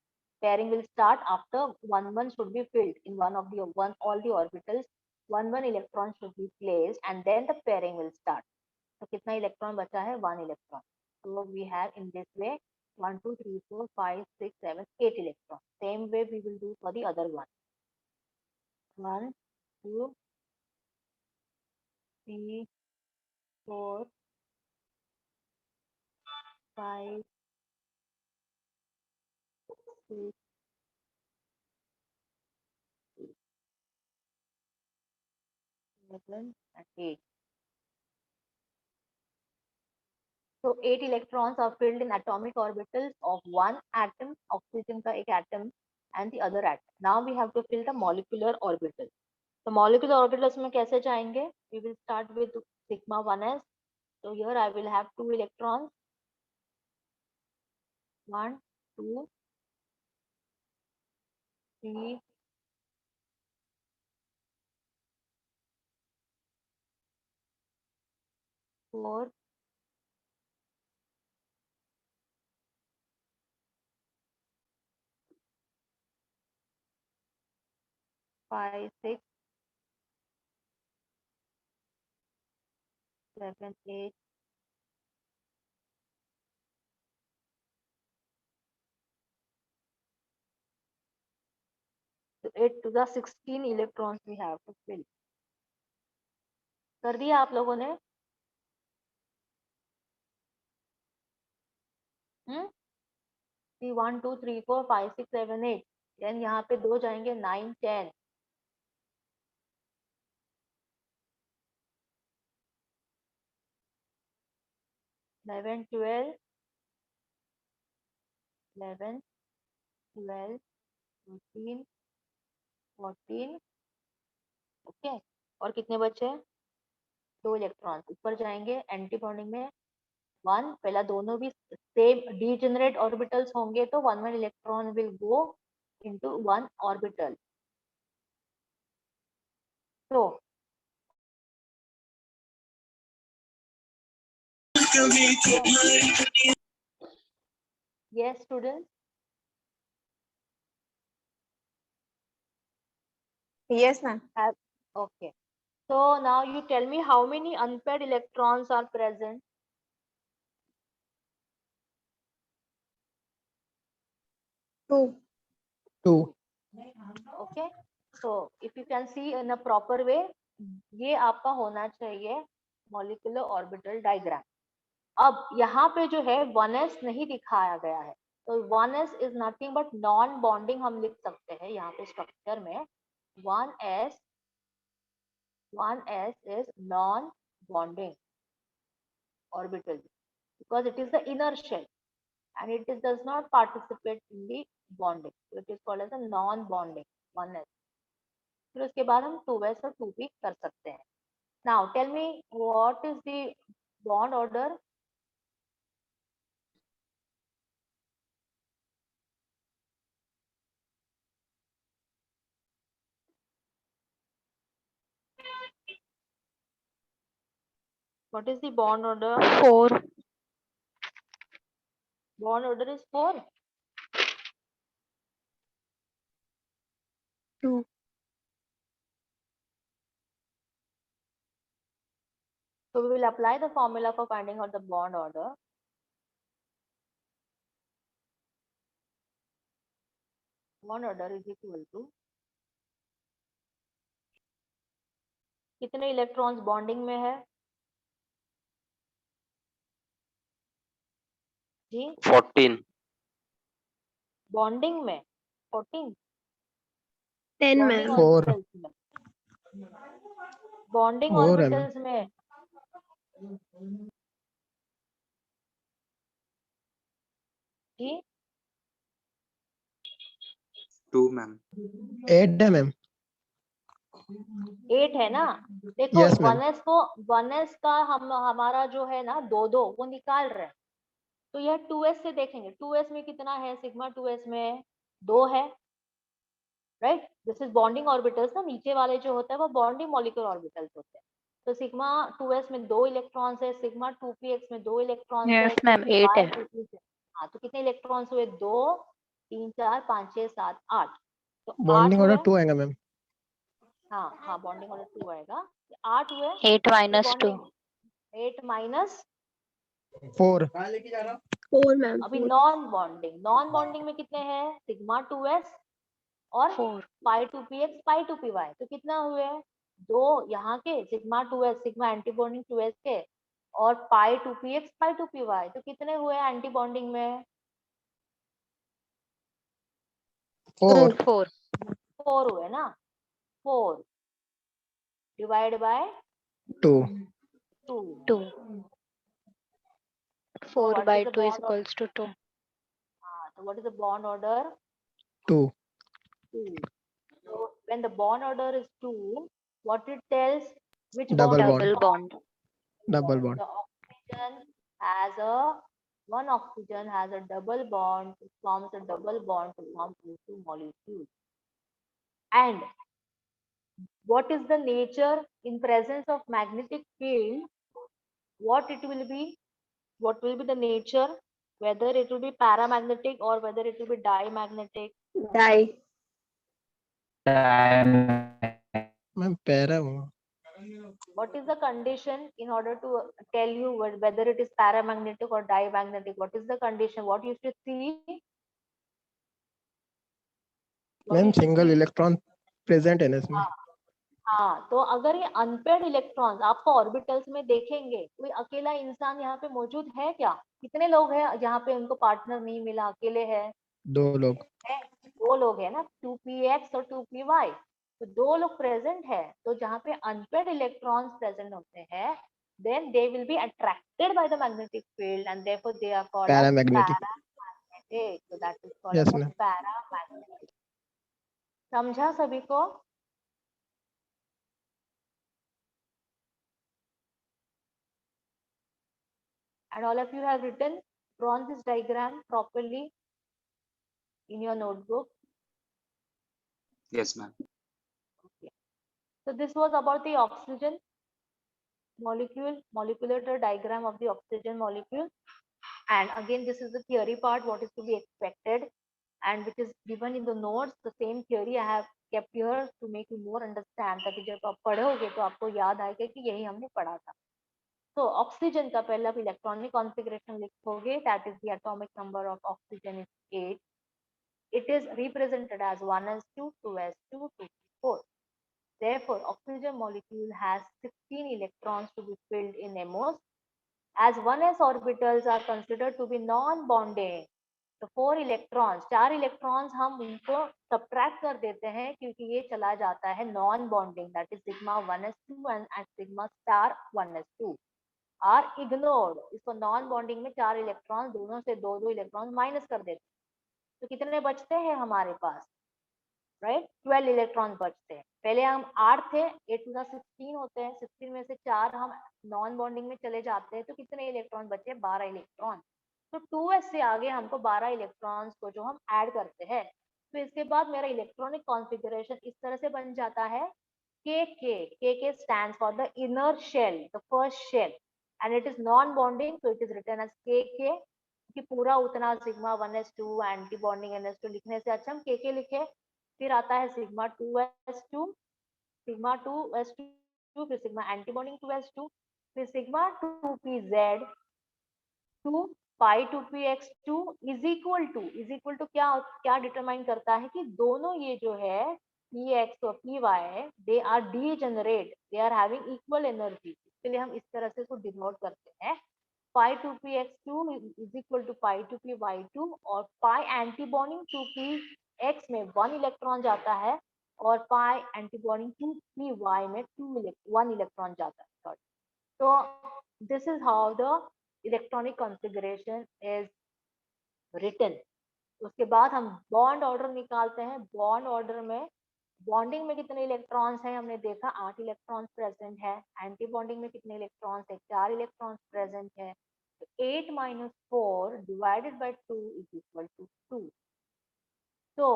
Pairing will start after 1 should be filled in one of the all the orbitals. 1 electron should be placed and then the pairing will start. तो कितना इलेक्ट्रॉन बचा है? 1 electron. So we have in this way 1 2 3 4 5 6 7 8 electrons. Same way we will do for the other one. 1 2 3 4 5 6 7 and 8. So 8 electrons are filled in atomic orbitals of one atom, oxygen का एक atom, and the other atom. Now we have to fill the molecular orbital. So molecular orbitals में कैसे जाएंगे? We will start with sigma 1s. So here I will have 2 electrons. 1, 2, 3, 4, 5, 6, 7, 8. So 8 to the 16 electrons we have to fill. कर दिया आप लोगों ने? See 1 2 3 4 5 6 7 8. Then यहाँ पे 2 जाएंगे 9 10. 11 12 11 12 13 14. ओके, और कितने बचे? 2 इलेक्ट्रॉन ऊपर जाएंगे एंटी बॉन्डिंग में 1, पहला दोनों भी सेम डीजेनरेट ऑर्बिटल्स होंगे तो 1 electron will go into 1 orbital. तो yes students, Yes, ma'am. okay, so now you tell me how many unpaired electrons are present? 2. 2. Okay, so if you can see in a proper way, ये आपका होना चाहिए molecular orbital diagram. अब यहाँ पे जो है 1s नहीं दिखाया गया है, तो 1s is nothing but non bonding हम लिख सकते हैं यहाँ पे स्ट्रक्चर में. 1s is non bonding orbital because it is the inner shell and does not participate in the bonding, so it is called as a non bonding 1s. फिर उसके बाद हम 2s और 2p कर सकते हैं. Now tell me what is the bond order? What is the bond order? 4. Bond order is 4. 2. So we will apply the formula for finding out the bond order. Bond order is equal to कितने electrons bonding में है जी? 14. Bonding में 14. 10, bonding ma'am. 4. Orbitals में, bonding 4 है orbitals में जी 2 ma'am. 8 है ma'am. 8 है ना। देखो Yes, ma'am. 1s का हमारा जो है ना 2 वो निकाल रहे हैं, तो यह 2s से देखेंगे। 2s में कितना है, सिग्मा 2s में 2 है, right. This is bonding orbitals ना, नीचे वाले जो होता है वो बॉन्डिंग मॉलिक्यूलर ऑर्बिटल्स होते हैं। तो सिग्मा 2s में 2 इलेक्ट्रॉन्स है, सिग्मा 2px में 2 इलेक्ट्रॉन्स है। यस मैम 8 है। हाँ, तो कितने इलेक्ट्रॉन्स हुए, 2 3 4 5 6 7 8। तो बॉन्डिंग 8 ऑर्डर हुए। 2 आएगा मैम। हाँ बॉन्डिंग ऑर्डर 2 आएगा। 8 हुए 8 माइनस 2। 8 माइनस 4। 4 मैम। अभी नॉन बॉन्डिंग में कितने हैं, सिग्मा 2s और 4 पाई 2px पाई 2py। तो कितना हुए, 2 यहाँ के sigma 2s sigma anti bonding 2s के, और पाई 2px पाई 2py। तो कितने हुए एंटी बॉन्डिंग में, 4। 4 4 हुए ना। 4 divide by 2। 2। 2 4 what by is the 2 is bond equals to 2. so what is the bond order, 2। 2. So when the bond order is 2, what it tells, which Double bond? bond. Double bond. Double bond. The oxygen has a one oxygen has a double bond, it forms a double bond to form two molecules. And what is the nature in presence of magnetic field? What it will be? What will be the nature? Whether it will be paramagnetic or whether it will be diamagnetic? Dia. Ma'am para हूँ। What is the condition in order to tell you whether it is paramagnetic or diamagnetic? What is the condition? What you should see? What ma'am you should single see? Electron present है ना इसमें। हाँ, तो अगर ये unpaired electrons आपको orbitals में देखेंगे, कोई अकेला इंसान यहाँ पे मौजूद है क्या? कितने लोग हैं यहाँ पे उनको पार्टनर नहीं मिला, अकेले हैं? 2 लोग। 2 लोग है ना, 2px और 2py। तो 2 लोग प्रेजेंट है। तो जहाँ पे अनपेड इलेक्ट्रॉन्स प्रेजेंट होते हैं, then they will be attracted by the magnetic field and therefore they are called as paramagnetic. paramagnetic. So that is called Yes, as ma'am. paramagnetic. समझा सभी को? And all of you have drawn this diagram properly in your notebook. Yes, ma'am. Okay. So this was about the oxygen molecular diagram of the oxygen molecule. And again, this is the theory part, what is to be expected, and which is given in the notes. The same theory I have kept here to make you more understand, ताकि जब आप पढ़ोगे तो आपको याद आएगा कि यही हमने पढ़ा था। तो ऑक्सीजन का पहला इलेक्ट्रॉनिक कॉन्फ़िगरेशन लिखोगे, that is the atomic number of oxygen is 8. It is represented as 1s2, 2s2, 2p4. Therefore, oxygen molecule has 16 electrons to be filled in MOs. As 1s orbitals are considered to be non-bonding, तो 4 electrons 4 electrons हम उनको subtract कर देते हैं क्योंकि ये चला जाता है non bonding, that is sigma 1s2 and sigma star 1s2 are ignored. इसको नॉन बॉन्डिंग में 4 इलेक्ट्रॉन दोनों से 2 इलेक्ट्रॉन माइनस कर देते हैं। तो कितने बचते हैं हमारे पास, राइट? 12 इलेक्ट्रॉन बचते हैं। पहले हम 8 थे, 8 टू 16 होते हैं, 16 में से 4 हम नॉन बॉन्डिंग में चले जाते हैं, तो कितने इलेक्ट्रॉन बचे, 12 इलेक्ट्रॉन। तो 2s से आगे हमको 12 इलेक्ट्रॉन्स को जो हम ऐड करते हैं, तो इसके बाद मेरा इलेक्ट्रॉनिक कॉन्फ़िगरेशन इस तरह से बन जाता है KK stands for the inner shell, the first shell, and it is non bonding, so it is written as KK। कि पूरा उतना sigma 1s2 anti bonding NS2 लिखने से अच्छा हम KK लिखे। फिर आता है सिग्मा 2s2, सिग्मा 2s2, फिर सिग्मा एंटी बॉन्डिंग 2s2, फिर sigma 2pz 2 pi 2px2 is equal to क्या डिटरमाइन करता है कि दोनों ये जो है px और py they are degenerate, they are having equal energy. इसके लिए हम इस तरह से इसको डिनोट करते हैं, pi 2px2 is equal to pi 2py2, और पाई एंटी बॉन्डिंग 2px में 1 इलेक्ट्रॉन जाता है और पाई एंटी बॉन्डिंग 2py में 1 इलेक्ट्रॉन जाता है। Sorry. So this is how the electronic configuration is written. उसके बाद हम बॉन्ड ऑर्डर निकालते हैं। बॉन्ड ऑर्डर में बॉन्डिंग में कितने इलेक्ट्रॉन्स हैं हमने देखा, 8 इलेक्ट्रॉन्स प्रेजेंट है। एंटी बॉन्डिंग में कितने इलेक्ट्रॉन्स है, 4 इलेक्ट्रॉन्स प्रेजेंट है। तो 8 - 4 divided by 2 is equal to 2। तो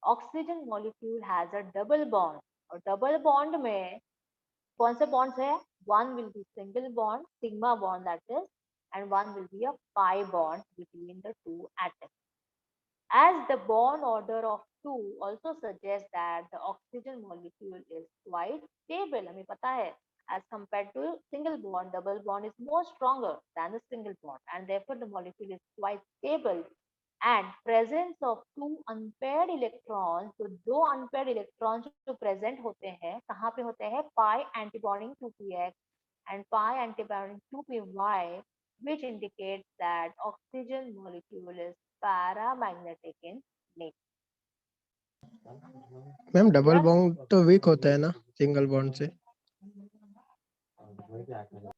oxygen molecule has a double bond, और डबल बॉन्ड में कौन से बॉन्ड्स है, one will be single bond sigma bond that is, and one will be a pi bond between the two atoms. As the bond order of 2 also suggests that the oxygen molecule is quite stable, हमें पता है, as compared to single bond, double bond is more stronger than the single bond, and therefore the molecule is quite stable. And presence of 2 unpaired electrons, तो 2 unpaired electrons जो present होते हैं, कहाँ पे होते हैं, pi antibonding 2px and pi antibonding 2py, which indicates that oxygen molecule is paramagnetic in nature. Ma'am double Yes. Bond तो week होता है ना सिंगल बॉन्ड से?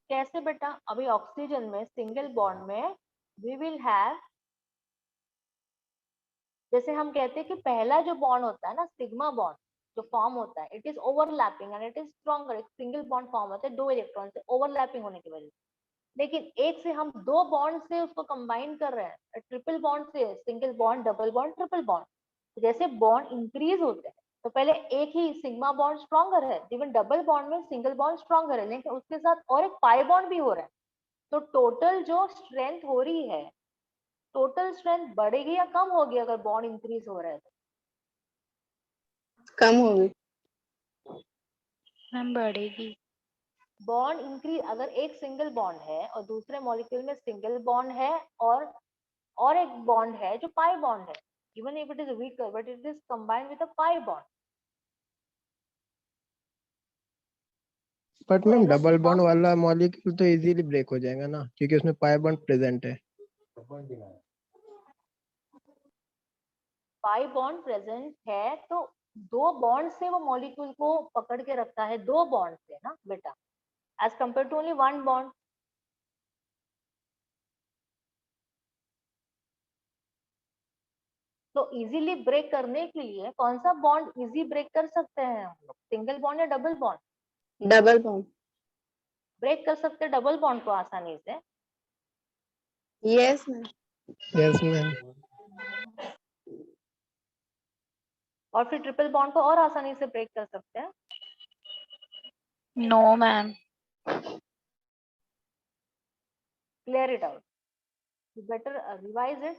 कैसे बेटा, अभी ऑक्सीजन में सिंगल बॉन्ड में we will have, जैसे हम कहते हैं कि पहला जो बॉन्ड होता है ना, सिग्मा बॉन्ड जो फॉर्म होता है, it is overlapping and it is stronger. एक सिंगल बॉन्ड फॉर्म होता है 2 इलेक्ट्रॉन से ओवरलैपिंग होने की वजह से, लेकिन एक से हम 2 बॉन्ड से उसको कंबाइन कर रहे हैं, ट्रिपल बॉन्ड से, single bond, double bond, triple bond. तो जैसे बॉन्ड इंक्रीज होते हैं तो पहले एक ही सिग्मा बॉन्ड स्ट्रॉन्गर है, इवन डबल बॉन्ड में सिंगल बॉन्ड स्ट्रॉन्गर है, लेकिन उसके साथ और एक पाई बॉन्ड भी हो रहा है। तो टोटल जो स्ट्रेंथ हो रही है, टोटल स्ट्रेंथ बढ़ेगी या कम होगी अगर बॉन्ड इंक्रीज हो रहा है तो? कम होगी। मैम बढ़ेगी। बॉन्ड इंक्रीज, अगर एक सिंगल बॉन्ड है और दूसरे मॉलिक्यूल में सिंगल बॉन्ड है और एक बॉन्ड है जो पाई बॉन्ड है, even if it is weaker but it is combined with a pi bond. But तो मैम एनर्जी डबल बॉन्ड कम, वाला मॉलिक्यूल तो इजीली ब्रेक हो जाएगा ना, क्योंकि उसमें पाई बॉन्ड प्रेजेंट है। पाई बॉन्ड प्रेजेंट है तो 2 बॉन्ड से वो मॉलिक्यूल को पकड़ के रखता है, 2 बॉन्ड से ना बेटा, as compared to only 1 bond. तो इजीली ब्रेक करने के लिए कौन सा बॉन्ड इजी ब्रेक कर सकते हैं हम लोग, सिंगल बॉन्ड या double bond? Double bond. Break कर सकते हैं डबल बॉन्ड को आसानी से। Yes ma'am. Yes ma'am. और फिर ट्रिपल बॉन्ड को और आसानी से ब्रेक कर सकते हैं। No ma'am. Clear it out. You better revise it,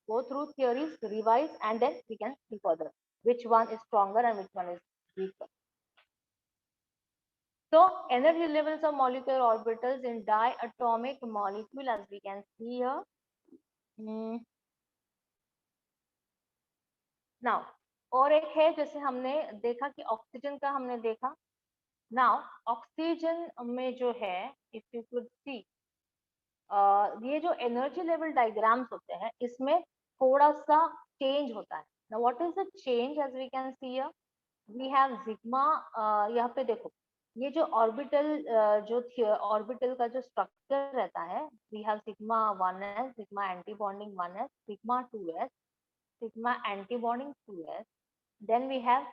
go through theories, revise, and then we can see further which one is stronger and which one is weaker. So energy levels of molecular orbitals in diatomic molecule, as we can see here. Now और एक है, जैसे हमने देखा कि oxygen का हमने देखा। Now ऑक्सीजन में जो है, if you could see, ये जो एनर्जी लेवल डायग्राम्स होते हैं इसमें थोड़ा सा चेंज होता है। Now what is the change? As we can see here, we have sigma, यहाँ पे देखो, ये जो ऑर्बिटल जो ऑर्बिटल का जो स्ट्रक्चर रहता है, we have sigma 1s, sigma anti bonding 1s, sigma 2s, sigma anti bonding 2s, then we have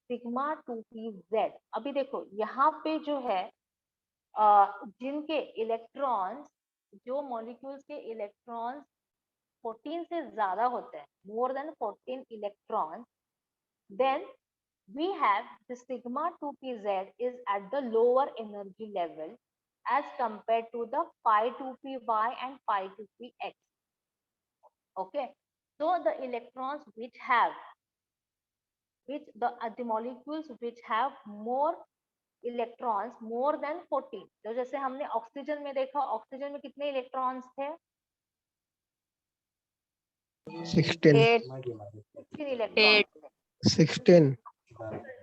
sigma 2pz। अभी देखो यहाँ पे जो है जिनके इलेक्ट्रॉन्स, जो मॉलिक्यूल्स के इलेक्ट्रॉन्स 14 से ज्यादा होते हैं, more than 14 electrons, then we have the sigma 2pz is at the lower energy level as compared to the pi 2py and pi 2px. Okay, so the electrons which have, which the molecules which have more electrons more than 14, तो जैसे हमने oxygen में देखा, oxygen में कितने electrons थे, 16 electrons. 16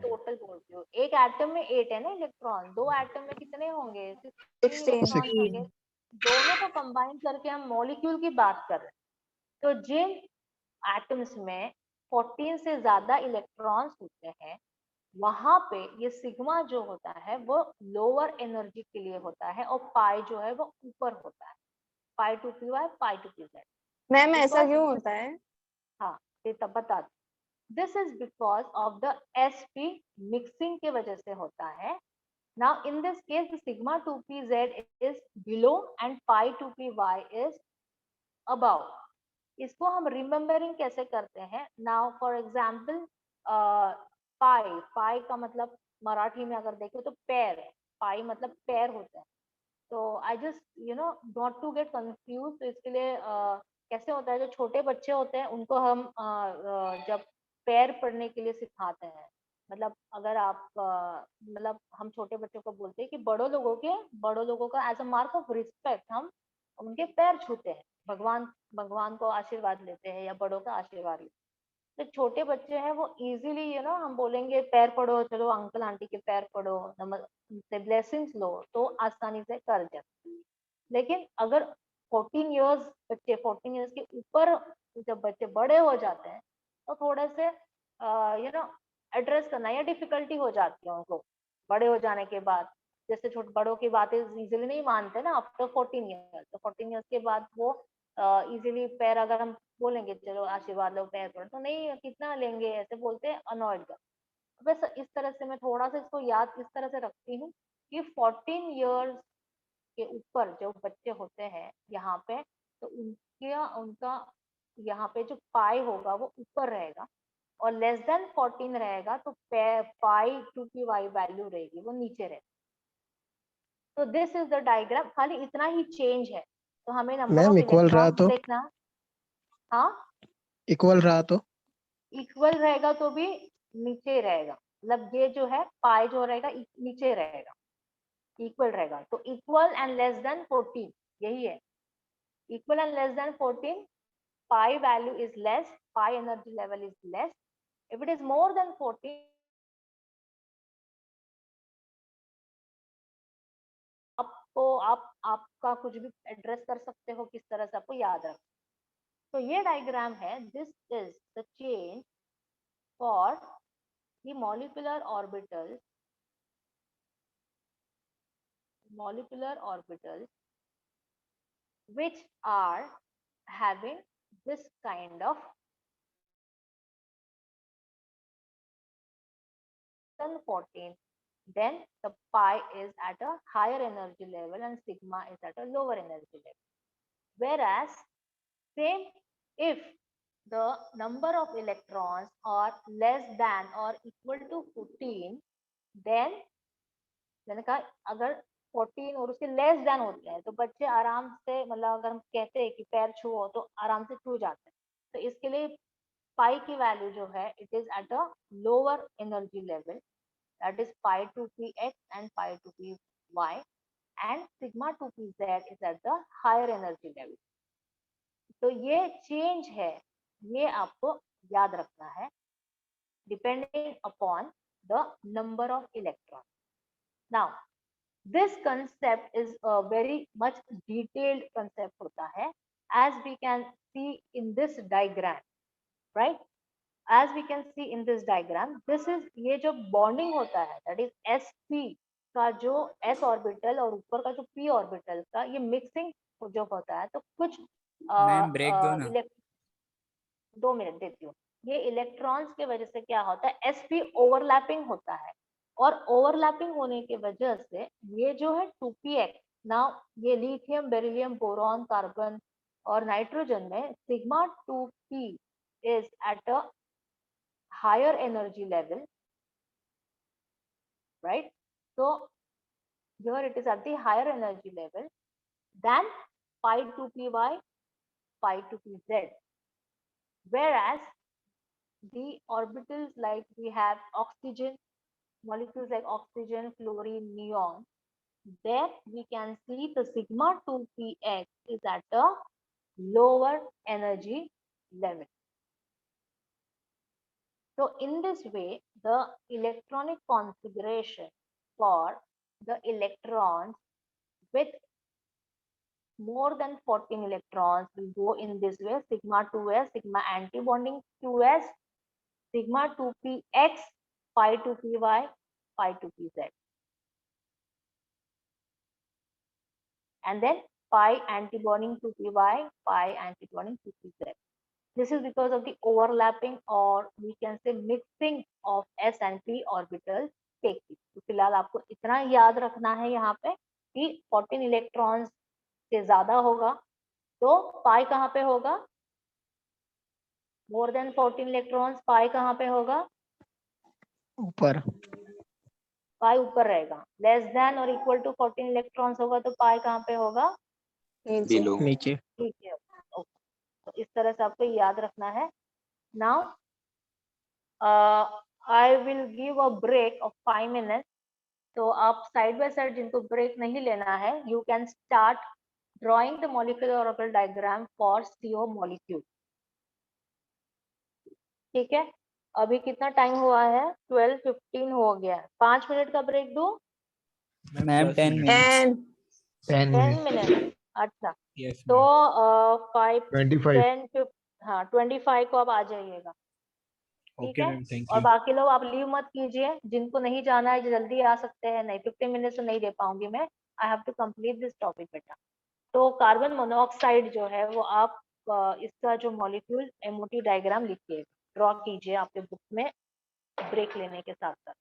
total बोल रही हूँ, एक एटम में 8 है ना इलेक्ट्रॉन, 2 एटम में कितने होंगे, 16 इलेक्ट्रॉन्स होंगे। दोनों को कंबाइन करके हम मॉलिक्यूल की बात कर रहे हैं। तो जिन एटम्स में 14 से ज्यादा इलेक्ट्रॉन्स होते हैं, वहां पे ये सिग्मा जो होता है वो लोअर एनर्जी के लिए होता है, और पाई जो है वो ऊपर होता है, पाई 2py, पाई 2pz। मैम ऐसा क्यों होता है? हाँ, ये तब बता दो। This is because of the sp mixing के वजह से होता है। Now in this case the sigma 2pz is below and pi 2py is above. इसको हम रिमेम्बरिंग कैसे करते हैं? नाउ फॉर एग्जाम्पल पाई, पाई का मतलब मराठी में अगर देखें तो पैर, पाई मतलब पैर होता है। तो I just not to get confuse, तो इसके लिए कैसे होता है, जो छोटे बच्चे होते हैं उनको हम जब पैर पढ़ने के लिए सिखाते हैं, मतलब अगर आप मतलब हम छोटे बच्चों को बोलते हैं कि बड़ों लोगों का as a mark of respect हम उनके पैर छूते हैं, भगवान भगवान को आशीर्वाद लेते हैं या बड़ों का आशीर्वाद लेते हैं। तो छोटे बच्चे हैं वो इजीली हम बोलेंगे पैर पड़ो, चलो अंकल आंटी के पैर पड़ो, उनसे ब्लेसिंग्स लो, तो आसानी से कर जाते हैं। लेकिन अगर 14 इयर्स बच्चे, 14 इयर्स के ऊपर जब बच्चे बड़े हो जाते हैं तो थोड़े से एड्रेस करना या डिफिकल्टी हो जाती है उनको बड़े हो जाने के बाद। जैसे छोटे बड़ों की बातें इजीली नहीं मानते ना आफ्टर 14 ईयर्स, तो 14 ईयर्स के बाद वो इजीली पैर अगर हम बोलेंगे चलो आशीर्वाद लो पैर पड़ो, तो नहीं कितना लेंगे ऐसे बोलते हैं, अनॉयड कर। बस इस तरह से मैं थोड़ा सा इसको याद इस तरह से रखती हूँ कि 14 इयर्स के ऊपर जो बच्चे होते हैं यहाँ पे, तो उनका यहाँ पे जो पाई होगा वो ऊपर रहेगा, और लेस देन 14 रहेगा तो पाई 2py वैल्यू रहेगी वो नीचे रहेगी। तो दिस इज द डायग्राम, खाली इतना ही चेंज है। तो हमें नंबर मैम ऑफ इक्वल रहा इलेक्ट्रॉन्स तो, देखना। हाँ, इक्वल रहा तो इक्वल रहेगा तो भी नीचे रहेगा, मतलब ये जो है पाई जो रहेगा नीचे रहेगा, इक्वल रहेगा। तो इक्वल एंड लेस देन 14, यही है, equal and less than 14, pi value is less, pi energy level is less. If it is more than 14, आपको आपका कुछ भी एड्रेस कर सकते हो, किस तरह से आपको याद रख। तो ये डायग्राम है, this is the change for the molecular orbitals which are having this kind of 14, then the pi is at a higher energy level and sigma is at a lower energy level. Whereas same, if the number of electrons are less than or equal to 14, then मैंने कहा अगर 14 और उसके less than होते हैं तो बच्चे आराम से, मतलब अगर हम कहते हैं कि पैर छुओ तो आराम से छू जाते हैं। तो इसके लिए पाई की वैल्यू जो है it is at a lower energy level, that is pi 2px and pi 2py, and sigma 2pz is at the higher energy level. तो ये चेंज है, ये आपको याद रखना है, depending upon the number of electron. Now this concept is a very much detailed concept होता है, as we can see in this diagram, right? as we can see in this diagram, this is ये जो bonding होता है that is sp का जो s orbital और ऊपर का जो p ऑर्बिटल का ये मिक्सिंग जो होता है, तो कुछ मैम ब्रेक दो ना। 2 मिनट देती हूँ। ये इलेक्ट्रॉन्स के वजह से क्या होता है, sp ओवरलैपिंग होता है, और ओवरलैपिंग होने की वजह से ये जो है 2px, नाउ ये लिथियम बेरिलियम बोरॉन कार्बन और नाइट्रोजन में sigma 2p is at a higher energy level, right? So here it is at the higher energy level than pi 2py, pi 2pz, whereas the orbitals like we have oxygen, molecules like oxygen, fluorine, neon, there we can see the sigma 2px is at a lower energy level. So in this way, the electronic configuration for the electrons with more than 14 electrons will go in this way: sigma 2s, sigma antibonding 2s, sigma 2px, pi 2py, pi 2pz, and then pi antibonding 2py, pi antibonding 2pz. This is because of the overlapping or we can say mixing of s and p orbitals take place. तो फिलहाल आपको इतना याद रखना है यहाँ पे कि 14 इलेक्ट्रॉन्स से ज्यादा होगा तो पाई कहाँ पे होगा, मोर देन 14 इलेक्ट्रॉन्स, पाई कहाँ पे होगा, ऊपर। पाई ऊपर रहेगा। लेस देन और इक्वल टू 14 इलेक्ट्रॉन्स होगा तो पाई कहाँ पे होगा, नीचे। नीचे। ठीक है। तो इस तरह से आपको याद रखना है। Now I will give a break of 5 minutes. तो आप साइड बाय साइड जिनको ब्रेक नहीं लेना है, you can start drawing the molecular orbital diagram for CO molecule. ठीक है, अभी कितना टाइम हुआ है, 12:15 हो गया है। 5 मिनट का ब्रेक दूं? Ma'am 10 minutes. 10 10 मिनट, अच्छा। यस तो 5 25। 10 हाँ 25 को आप आ जाइएगा। ठीक ओके है, मैम, थैंक और यू। बाकी लोग आप लीव मत कीजिए, जिनको नहीं जाना है जल्दी आ सकते हैं। नहीं 15 मिनट तो नहीं दे पाऊंगी मैं, I have to complete this topic बेटा। तो कार्बन मोनोऑक्साइड जो है वो आप इसका जो मॉलिक्यूल MOT डायग्राम लिखिए, ड्रॉ कीजिए आपके बुक में ब्रेक लेने के साथ साथ।